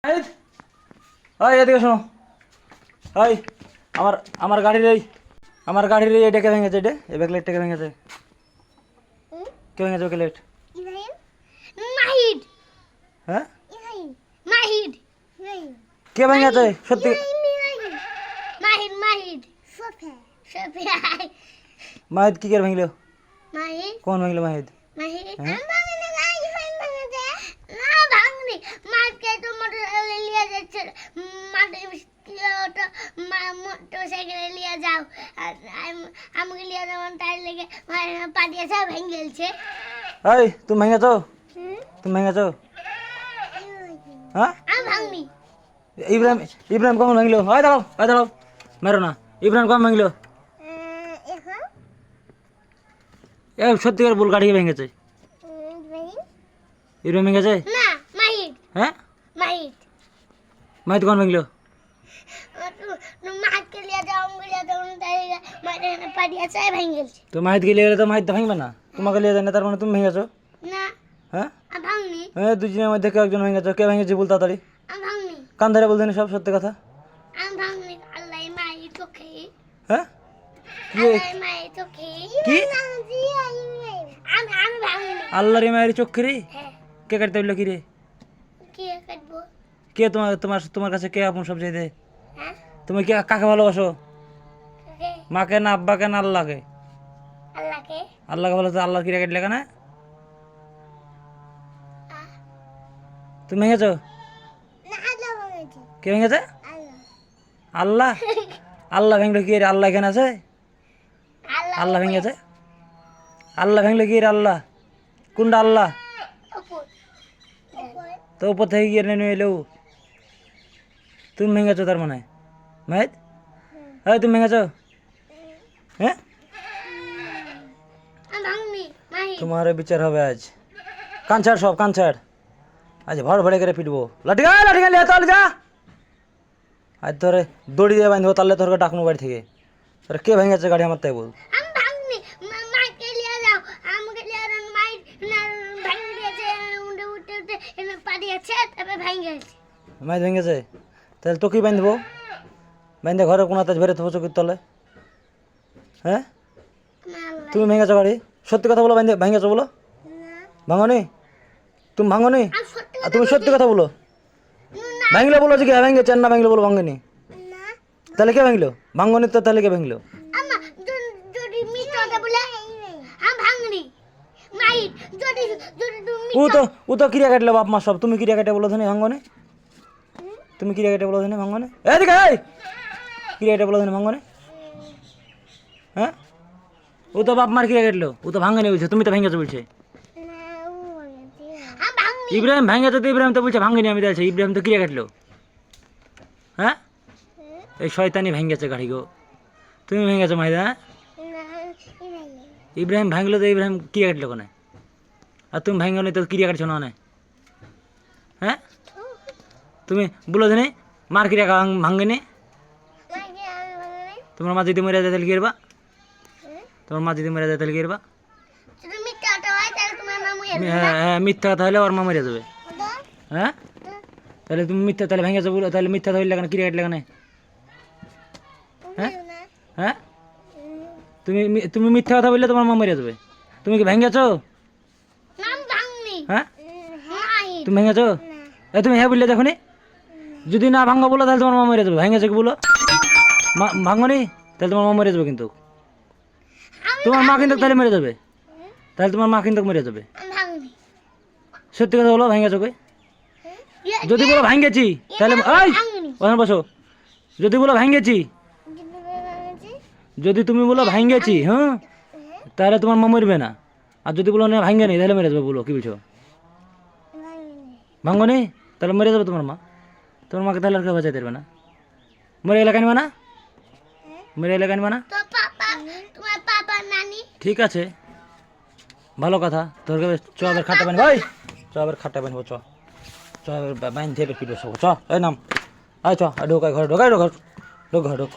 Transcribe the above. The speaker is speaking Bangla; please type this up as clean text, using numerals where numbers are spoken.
এদিকে শোনো। আমার গাড়ির এই ডেকে ভেঙেছে, এই ব্যাকলাইট টেকে ভেঙেছে। কে ভেঙেছে ব্যাকলাইট? হ্যাঁ, কে ভেঙেছে সত্যি? মাহিদ কি করে ভাঙলো? কোন ভাঙলো মাহিদ? তুমি ভেঙেছো? তুমি ভেঙেছো? হ্যাঁ, ইব্রাহিম কখন ভাঙলো? দাঁড়াও মেরো না। ইব্রাহিম কখন ভাঙলো? সত্যিকার বল, গাড়ি ভেঙেছে? ইব্রাহিম ভেঙেছে? হ্যাঁ, মাহিদ কখন ভাঙলো? তো মাহিদ কে লিয়ে গেলে তো মাহিদ তো ভাঙবে না, তোমাকে লিয়ে যায় না, তার মানে তুমি ভেঙেছো? হ্যাঁ, দুজনের মধ্যে কেউ একজন ভেঙেছো। কে ভেঙেছে বল তাড়াতাড়ি। কান ধরে বলতে সব সত্যি কথা। হ্যাঁ, কি আল্লাহর মায়ের চোখে রে? কে কাটতে বললো? কি রে, কে তোমার কাছে কে আপন সব চাইতে? তুমি কি কাকে ভালোবাসো? মাকে না আব্বাকে না আল্লাহকে? আল্লাহকে ভালো। আল্লাহর কিরা কাটলে কেন? তুমি ভেঙেছো? কে ভেঙেছে? আল্লাহ। আল্লাহ ভেঙলো কি রে? আল্লাহ এখানে আছে? আল্লাহ ভেঙেছে? আল্লাহ ভেঙলো কি রে? আল্লাহ কোনটা? আল্লাহ তো উপর থেকে গিয়ে নেমে এলো। তুমি ভেঙেছো তার মানে মাহিদ? তুমি ভেঙেছো? হ্যাঁ, তোমার বিচার হবে আজ। কান ছাড়, সব কান ছাড়। আজ ভর ভরে করে পিটবো। লাঠি লিয়ে চল যা। আজ ধরে দড়ি দিয়ে বাঁধবো, তাহলে তোর ডাকনো বাড়ি থেকে। তোর কে ভেঙেছে গাড়ি আমার, তাই বল। মাহিদ ভেঙেছে? তাহলে তোকেই বাঁধবো, বাঁধে ঘরে কোনাতে বেরোতে হবো চোখের তলে। হ্যাঁ, তুমি ভেঙেছো গাড়ি? সত্যি কথা বলো, ভেঙেছো বলো। ভাঙনি? তুমি ভাঙনি? আর তুমি সত্যি কথা বলো। ভাঙলে বলো যে কে ভেঙেছে, না ভাঙলে বলো ভাঙনি। তাহলে কে ভাঙলো? ভাঙনি তো, তাহলে কে ভাঙলো? ও তো ক্রিয়া কাটলো বাপ মা সব। তুমি ক্রিয়া কাটে বলো ধনী ভাঙনি? তুমি ক্রিয়া কাটে বলো ধনী ভাঙনি? এদিকে ক্রিয়া কাটে বলো ধনী ভাঙনি? হ্যাঁ, ও তো বাপ মার ক্রিয়া কাটলো, ও তো ভাঙনি বলছে। তুমি তো ভেঙেছো বলছে। ইব্রাহিম ভেঙেছো তো, ইব্রাহিম তো বলছে ভাঙনি আমি দেখছি। ইব্রাহিম তো ক্রিয়া কাটলো। হ্যাঁ, এই শয়তানি ভেঙেছে গাড়ি গো। তুমি ভেঙেছো মাহিদা? হ্যাঁ, ইব্রাহিম ভাঙলো তো, ইব্রাহিম ক্রিয়া কাটলো কোনে? আর তুমি ভাঙনি তো ক্রিয়া কাটছো না? হ্যাঁ, তুমি বলো জানি মার ক্রিয়া ভাঙনি? তোমার মা যদি মরে যায় তাহলে কি করবা? তোমার মা যদি মরে যায় তাহলে কি করবা? হ্যাঁ, মিথ্যা কথা হলে ওর মা মরে যাবে। হ্যাঁ, তাহলে তুমি মিথ্যা, তাহলে ভেঙেছো বলো, তাহলে মিথ্যা ধরলে কেন, ক্রিয়া কাটলে কেন? হ্যাঁ, তুমি মিথ্যা কথা বললে তোমার মা মরে যাবে। তুমি কি ভেঙেছো? হ্যাঁ, তুমি ভেঙেছো? তুমি হ্যাঁ বললে দেখো, যদি না ভাঙ্গা বলো তাহলে তোমার মা মরে যাবে। ভেঙেছো কি বলো? ভাঙ্গনি? তাহলে তোমার মা মরে যাবে কিন্তু। তোমার মা কিন্তু তাহলে মরে যাবে। তাহলে তোমার মা কিন্তু মরে যাবে। সত্যি কথা বলো, ভেঙেছো কই? যদি বলো ভাঙ্গেছি তাহলে ওখানে বসো। যদি বলো ভাঙ্গেছি, যদি তুমি বলো ভাঙ্গেছি, হ্যাঁ, তাহলে তোমার মা মরবে না। আর যদি বলো না ভাঙ্গেনি, তাহলে মরে যাবে। বলো কি বলছো? ভাঙ্গনি? তাহলে মরে যাবে তোমার মা। তোমার মাকে তাহলে আর কেউ বাঁচাইতে পারবে না। মরে এলাকা নিবা না? মরে এলাকা নিবা না? ঠিক আছে, ভালো কথা। তোর চবের খাটটা বানবো, চবের খাটটা বানবো। চবের বাইন থেকে পিটবো সব। এই নাম, আয় চ, ঢোক ঘরে, ঢোক ঢোক ঢোক।